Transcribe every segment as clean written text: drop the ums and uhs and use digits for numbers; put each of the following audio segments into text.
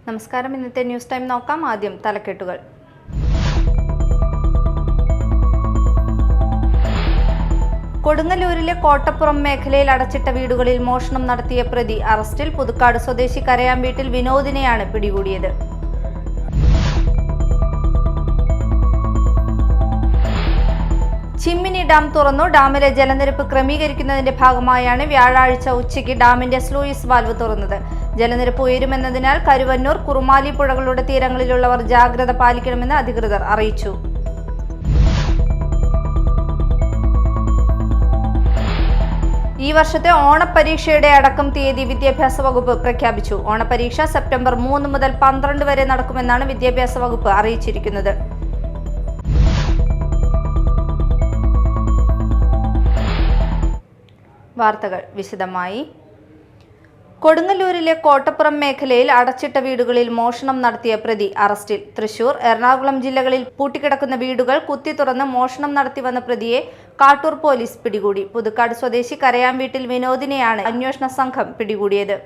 നമസ്കാരം. ഇന്നത്തെ news time നോക്കാം. ആദ്യം തലക്കെട്ടുകൾ. കൊടുങ്ങല്ലൂരിലെ കോട്ടപ്പുറം മേഖലയിൽ അടച്ചിട്ട വീടുകളിൽ മോഷണം നടത്തിയ പ്രതി അറസ്റ്റിൽ. പുതുക്കാട് സ്വദേശി കരയാമ്പീട്ടിൽ വിനോദിനെയാണ് പിടികൂടിയത്. ചിമ്മിനി ഡാം തുറന്നു. ഡാമിലെ ജലനിരപ്പ് ക്രമീകരിക്കുന്നതിന്റെ ഭാഗമായാണ് വ്യാഴാഴ്ച ഉച്ചയ്ക്ക് ഡാമിന്റെ സ്ലൂയിസ് വാൽവ് തുറന്നത്. ജലനിരപ്പ് ഉയരുമെന്നതിനാൽ കരുവന്നൂർ, കുറുമാലി പുഴകളുടെ തീരങ്ങളിലുള്ളവർ ജാഗ്രത പാലിക്കണമെന്ന് അധികൃതർ അറിയിച്ചു. ഈ വർഷത്തെ ഓണപരീക്ഷയുടെ അടക്കം തീയതി വിദ്യാഭ്യാസ വകുപ്പ് പ്രഖ്യാപിച്ചു. ഓണപരീക്ഷ സെപ്റ്റംബർ 3 മുതൽ 12 വരെ നടക്കുമെന്നാണ് വിദ്യാഭ്യാസ വകുപ്പ് അറിയിച്ചിരിക്കുന്നത്. വാർത്തകൾ വിശദമായി. കൊടുങ്ങല്ലൂരിലെ കോട്ടപ്പുറം മേഖലയിൽ അടച്ചിട്ട വീടുകളിൽ മോഷണം നടത്തിയ പ്രതി അറസ്റ്റിൽ. തൃശൂർ, എറണാകുളം ജില്ലകളിൽ പൂട്ടിക്കിടക്കുന്ന വീടുകൾ കുത്തി തുറന്ന് മോഷണം നടത്തിവന്ന പ്രതിയെ കാട്ടൂർ പോലീസ് പിടികൂടി. പുതുക്കാട് സ്വദേശി കരയാമ്പീട്ടിൽ വിനോദിനെയാണ് അന്വേഷണ സംഘം പിടികൂടിയത്.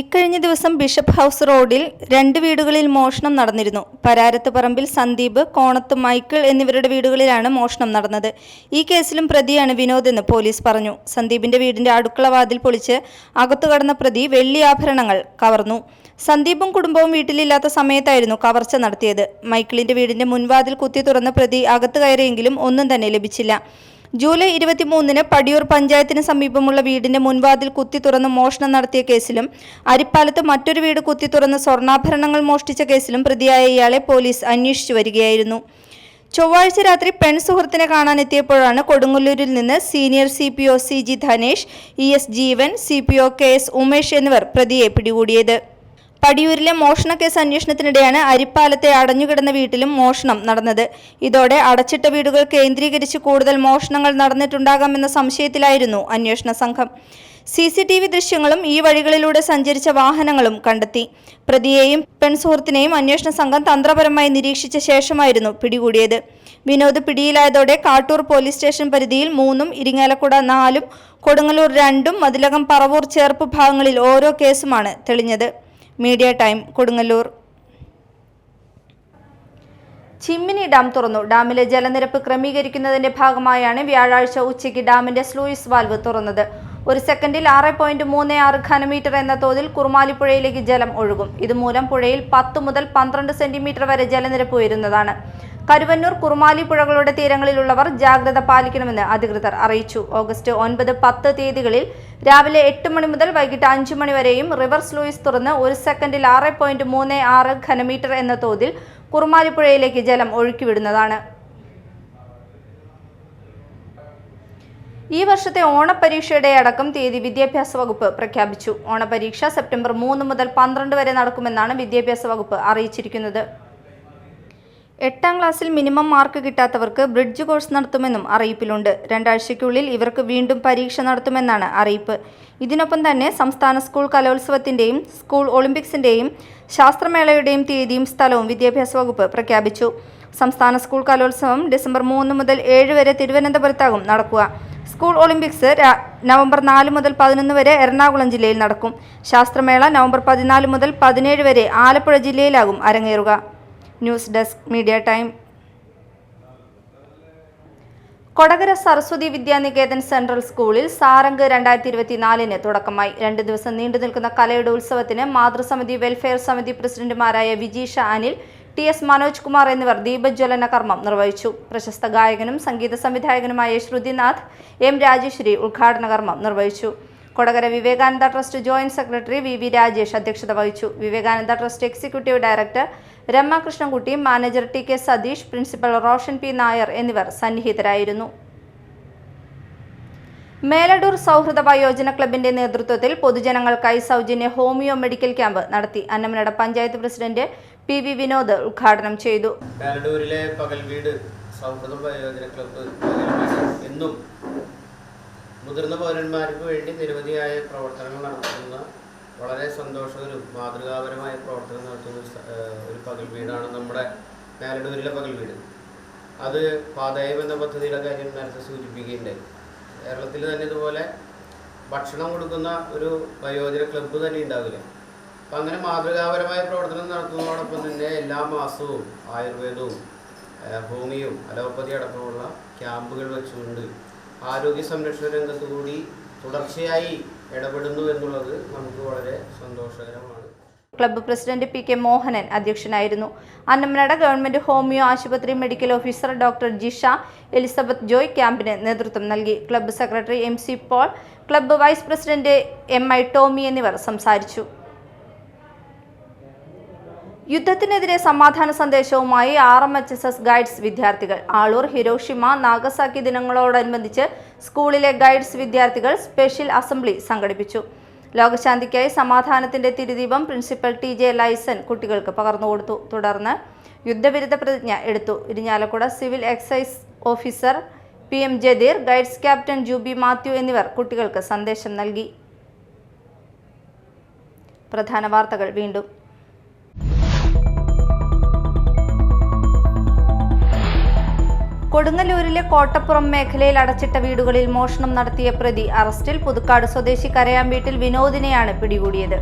ഇക്കഴിഞ്ഞ ദിവസം ബിഷപ്പ് ഹൗസ് റോഡിൽ 2 വീടുകളിൽ മോഷണം നടന്നിരുന്നു. പരാരത്ത് പറമ്പിൽ സന്ദീപ്, കോണത്ത് മൈക്കിൾ എന്നിവരുടെ വീടുകളിലാണ് മോഷണം നടന്നത്. ഈ കേസിലും പ്രതിയാണ് വിനോദ് എന്ന് പോലീസ് പറഞ്ഞു. സന്ദീപിന്റെ വീടിന്റെ അടുക്കള വാതിൽ പൊളിച്ച് അകത്തു കടന്ന പ്രതി വെള്ളി ആഭരണങ്ങൾ കവർന്നു. സന്ദീപും കുടുംബവും വീട്ടിലില്ലാത്ത സമയത്തായിരുന്നു കവർച്ച നടത്തിയത്. മൈക്കിളിന്റെ വീടിന്റെ മുൻവാതിൽ കുത്തി തുറന്ന പ്രതി അകത്ത് കയറിയെങ്കിലും ഒന്നും തന്നെ ലഭിച്ചില്ല. ജൂലൈ 23-ന് പടിയൂർ പഞ്ചായത്തിന് സമീപമുള്ള വീടിന്റെ മുൻവാതിൽ കുത്തി തുറന്ന് മോഷണം നടത്തിയ കേസിലും അരിപ്പാലത്ത് മറ്റൊരു വീട് കുത്തി തുറന്ന് സ്വർണ്ണാഭരണങ്ങൾ മോഷ്ടിച്ച കേസിലും പ്രതിയായ ഇയാളെ പോലീസ് അന്വേഷിച്ചു വരികയായിരുന്നു. ചൊവ്വാഴ്ച രാത്രി പെൺസുഹൃത്തിനെ കാണാനെത്തിയപ്പോഴാണ് കൊടുങ്ങല്ലൂരിൽ നിന്ന് senior CPO CG Dhanesh, ES ജീവൻ, CPO KS ഉമേഷ് എന്നിവർ പ്രതിയെ പിടികൂടിയത്. പടിയൂരിലെ മോഷണക്കേസ് അന്വേഷണത്തിനിടെയാണ് അരിപ്പാലത്തെ അടഞ്ഞുകിടന്ന വീട്ടിലും മോഷണം നടന്നത്. ഇതോടെ അടച്ചിട്ട വീടുകൾ കേന്ദ്രീകരിച്ച് കൂടുതൽ മോഷണങ്ങൾ നടന്നിട്ടുണ്ടാകാമെന്ന സംശയത്തിലായിരുന്നു അന്വേഷണ സംഘം. CCTV ദൃശ്യങ്ങളും ഈ വഴികളിലൂടെ സഞ്ചരിച്ച വാഹനങ്ങളും കണ്ടെത്തി. പ്രതിയെയും പെൺസുഹൃത്തിനെയും അന്വേഷണ സംഘം തന്ത്രപരമായി നിരീക്ഷിച്ച ശേഷമായിരുന്നു പിടികൂടിയത്. വിനോദ് പിടിയിലായതോടെ കാട്ടൂർ പോലീസ് സ്റ്റേഷൻ പരിധിയിൽ 3-ഉം ഇരിങ്ങാലക്കുട 4-ഉം കൊടുങ്ങല്ലൂർ 2-ഉം മതിലകം പറവൂർ ചേർപ്പ് ഭാഗങ്ങളിൽ ഓരോ കേസുമാണ് തെളിഞ്ഞത്. Media time, Kodungallur. Chimmini dam തുറന്നു. ഡാമിലെ ജലനിരപ്പ് ക്രമീകരിക്കുന്നതിന്റെ ഭാഗമായാണ് വ്യാഴാഴ്ച ഉച്ചയ്ക്ക് ഡാമിന്റെ സ്ലൂയിസ് വാൽവ് തുറന്നത്. ഒരു സെക്കൻഡിൽ 6.36 ഘനമീറ്റർ എന്ന തോതിൽ കുറുമാലിപ്പുഴയിലേക്ക് ജലം ഒഴുകും. ഇതുമൂലം പുഴയിൽ 10 മുതൽ 12 സെന്റിമീറ്റർ വരെ ജലനിരപ്പ് ഉയരുന്നതാണ്. കരുവന്നൂർ, കുറുമാലി പുഴകളുടെ തീരങ്ങളിലുള്ളവർ ജാഗ്രത പാലിക്കണമെന്ന് അധികൃതർ അറിയിച്ചു. ഓഗസ്റ്റ് 9, 10 തീയതികളിൽ രാവിലെ 8 മണി മുതൽ വൈകിട്ട് 5 മണി വരെയും റിവർ സ്ലൂയിസ് തുറന്ന് ഒരു സെക്കൻഡിൽ 6.36 ഘനമീറ്റർ എന്ന തോതിൽ കുറുമാലിപ്പുഴയിലേക്ക് ജലം ഒഴുക്കിവിടുന്നതാണ്. ഈ വർഷത്തെ ഓണപരീക്ഷയുടെ അടക്കം തീയതി വിദ്യാഭ്യാസ വകുപ്പ് പ്രഖ്യാപിച്ചു. ഓണപരീക്ഷ സെപ്റ്റംബർ 3 മുതൽ 12 വരെ നടക്കുമെന്നാണ് വിദ്യാഭ്യാസ വകുപ്പ് അറിയിച്ചിരിക്കുന്നത്. 8ാം ക്ലാസ്സിൽ മിനിമം മാർക്ക് കിട്ടാത്തവർക്ക് ബ്രിഡ്ജ് കോഴ്സ് നടത്തുമെന്നും അറിയിപ്പിലുണ്ട്. 2 ആഴ്ചയ്ക്കുള്ളിൽ ഇവർക്ക് വീണ്ടും പരീക്ഷ നടത്തുമെന്നാണ് അറിയിപ്പ്. ഇതിനൊപ്പം തന്നെ സംസ്ഥാന സ്കൂൾ കലോത്സവത്തിൻ്റെയും സ്കൂൾ ഒളിമ്പിക്സിൻ്റെയും ശാസ്ത്രമേളയുടെയും തീയതിയും സ്ഥലവും വിദ്യാഭ്യാസ വകുപ്പ് പ്രഖ്യാപിച്ചു. സംസ്ഥാന സ്കൂൾ കലോത്സവം ഡിസംബർ 3 മുതൽ 7 വരെ തിരുവനന്തപുരത്താകും നടക്കുക. സ്കൂൾ ഒളിമ്പിക്സ് നവംബർ 4 മുതൽ 11 വരെ എറണാകുളം ജില്ലയിൽ നടക്കും. ശാസ്ത്രമേള നവംബർ 14 മുതൽ 17 വരെ ആലപ്പുഴ ജില്ലയിലാകും അരങ്ങേറുക. News desk, media time. Kodakara Saraswathi Vidyaniketan central സ്കൂളിൽ സാരംഗ് 2024-ന് തുടക്കമായി. 2 ദിവസം നീണ്ടു നിൽക്കുന്ന കലയുടെ ഉത്സവത്തിന് മാതൃസമിതി വെൽഫെയർ സമിതി പ്രസിഡന്റുമാരായ വിജീഷ അനിൽ, TS മനോജ് കുമാർ എന്നിവർ ദീപജ്വലന കർമ്മം നിർവഹിച്ചു. പ്രശസ്ത ഗായകനും സംഗീത സംവിധായകനുമായ ശ്രുതിനാഥ് M. രാജേശ്വരി ഉദ്ഘാടന കർമ്മം നിർവഹിച്ചു. Kodakara Vivekananda trust joint secretary VV Rajesh അധ്യക്ഷത വഹിച്ചു. Vivekananda trust executive director Rama Krishnankutty, manager TK Satheesh, principal Roshan P. Nair എന്നിവർ സന്നിഹിതരായിരുന്നു. മേലടൂർ സൗഹൃദ വയോജന ക്ലബിന്റെ നേതൃത്വത്തിൽ പൊതുജനങ്ങൾക്കായി സൗജന്യ ഹോമിയോ മെഡിക്കൽ ക്യാമ്പ് നടത്തി. അന്നമനട പഞ്ചായത്ത് പ്രസിഡന്റ് PV വിനോദ് ഉദ്ഘാടനം ചെയ്തു. മേലടൂരിലെ പകൽവീട് സൗഹൃദ വയോജന ക്ലബ്ബ് എന്നും മുതിർന്ന പൗരന്മാർക്ക് വേണ്ടി നിരവധിയായ പ്രവർത്തനങ്ങൾ നടത്തുന്ന വളരെ സന്തോഷകരവും മാതൃകാപരമായ പ്രവർത്തനം നടത്തുന്ന ഒരു പകൽ വീടാണ് നമ്മുടെ മേലടൂരിലെ പകൽ വീട്, അത് പാതയം എന്ന പദ്ധതിയുടെ കാര്യം നേരത്തെ സൂചിപ്പിക്കുകയുണ്ടായി. കേരളത്തിൽ തന്നെ ഇതുപോലെ ഭക്ഷണം കൊടുക്കുന്ന ഒരു വയോജന ക്ലബ്ബ് തന്നെ ഉണ്ടാവില്ല. അപ്പം അങ്ങനെ മാതൃകാപരമായ പ്രവർത്തനം നടത്തുന്നതോടൊപ്പം തന്നെ എല്ലാ മാസവും ആയുർവേദവും ഹോമിയും അലോപ്പതി അടക്കമുള്ള ക്യാമ്പുകൾ വെച്ചുകൊണ്ട് ആരോഗ്യ സംരക്ഷണ രംഗത്ത് കൂടി തുടർച്ചയായി ഇടപെടുന്നു എന്നുള്ളത് നമുക്ക് വളരെ സന്തോഷകരമാണ്. Club president P K Mohanan അധ്യക്ഷനായിരുന്നു. അന്നമനട ഗവൺമെന്റ് ഹോമിയോ ആശുപത്രി medical officer doctor Jisha Elizabeth Joy ക്യാമ്പിന് നേതൃത്വം നൽകി. Club secretary MC Paul, club vice president MI Tommy എന്നിവർ സംസാരിച്ചു. യുദ്ധത്തിനെതിരെ സമാധാന സന്ദേശവുമായി RMHS ഗൈഡ്സ് വിദ്യാർത്ഥികൾ. ആളൂർ, ഹിരോഷിമ, നാഗസാക്കി ദിനങ്ങളോടനുബന്ധിച്ച് സ്കൂളിലെ ഗൈഡ്സ് വിദ്യാർത്ഥികൾ സ്പെഷ്യൽ അസംബ്ലി സംഘടിപ്പിച്ചു. ലോകശാന്തിക്കായി സമാധാനത്തിന്റെ തിരുദീപം പ്രിൻസിപ്പൽ TJ ലൈസൻ കുട്ടികൾക്ക് പകർന്നുകൊടുത്തു. തുടർന്ന് യുദ്ധവിരുദ്ധ പ്രതിജ്ഞ എടുത്തു. Irinjalakuda civil excise officer PM Jadeer, guides captain Jubi Mathew എന്നിവർ കുട്ടികൾക്ക് സന്ദേശം നൽകി. പ്രധാന വാർത്തകൾ വീണ്ടും. കൊടുങ്ങല്ലൂരിലെ കോട്ടപ്പുറം മേഖലയിൽ അടച്ചിട്ട വീടുകളിൽ മോഷണം നടത്തിയ പ്രതി അറസ്റ്റിൽ. പുതുക്കാട് സ്വദേശി കരയാമ്പീട്ടിൽ വിനോദിനെയാണ് പിടികൂടിയത്.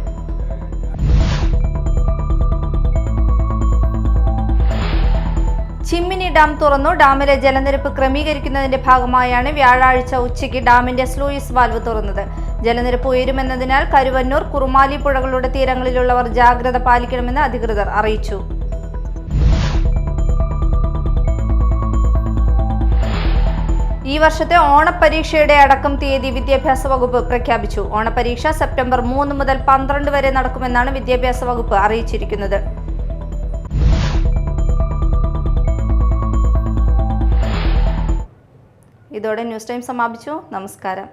ചിമ്മിനി ഡാം തുറന്നു. ഡാമിലെ ജലനിരപ്പ് ക്രമീകരിക്കുന്നതിന്റെ ഭാഗമായാണ് വ്യാഴാഴ്ച ഉച്ചയ്ക്ക് ഡാമിന്റെ സ്ലൂയിസ് വാൽവ് തുറന്നത്. ജലനിരപ്പ് ഉയരുമെന്നതിനാൽ കരുവന്നൂർ, കുറുമാലി പുഴകളുടെ തീരങ്ങളിലുള്ളവർ ജാഗ്രത പാലിക്കണമെന്ന് അധികൃതർ അറിയിച്ചു. ഈ വർഷത്തെ ഓണപരീക്ഷയുടെ അടക്കം തീയതി വിദ്യാഭ്യാസ വകുപ്പ് പ്രഖ്യാപിച്ചു. ഓണപരീക്ഷ സെപ്റ്റംബർ 3 മുതൽ 12 വരെ നടക്കുമെന്നാണ് വിദ്യാഭ്യാസ വകുപ്പ് അറിയിച്ചിരിക്കുന്നത്. ഇതോടെ ന്യൂസ് ടൈം സമാപിച്ചു. നമസ്കാരം.